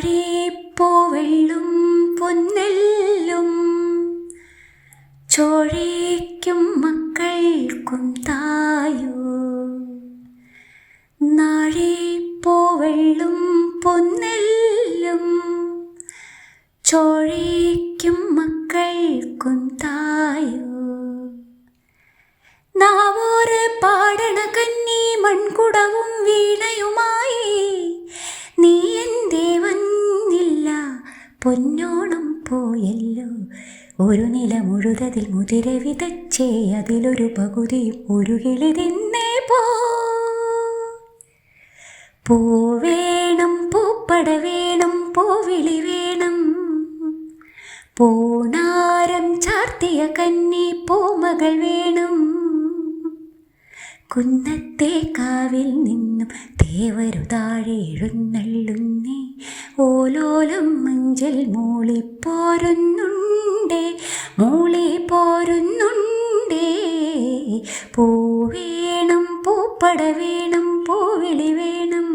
നാഴീപ്പോവെള്ളും പൊന്നെല്ലും ചോഴിക്കും മക്കൾക്കും തായോ. നാഴീപ്പോവെള്ളും പൊന്നെല്ലും ചോഴിക്കും മക്കൾക്കും തായോ. നാവോറ് പാടണ കന്നി മൺകുടവും വീണയുമായി നീ എന്തേ വന്നില്ല, പൊന്നോണം പോയല്ലോ. ഒരു നില മുഴുതതിൽ മുതിര വിതച്ചേ അതിലൊരു പകുതിയും ഒരു കിളി തിന്നേ പൂ വേണം, പൂപ്പട വേണം, പൂവിളി വേണം, പൂണാരം ചാർത്തിയ കന്നി പൂമകൾ വേണം. കുന്നത്തെ കാവിൽ നിന്നും തേവരു താഴെ എഴുന്നള്ളുന്നേ, ഓലോലം മഞ്ചൽ മൂളിപ്പോരുന്നുണ്ടേ, മൂളിപ്പോരുന്നുണ്ടേ. പൂ വേണം, പൂപ്പട വേണം, പൂവിളി വേണം.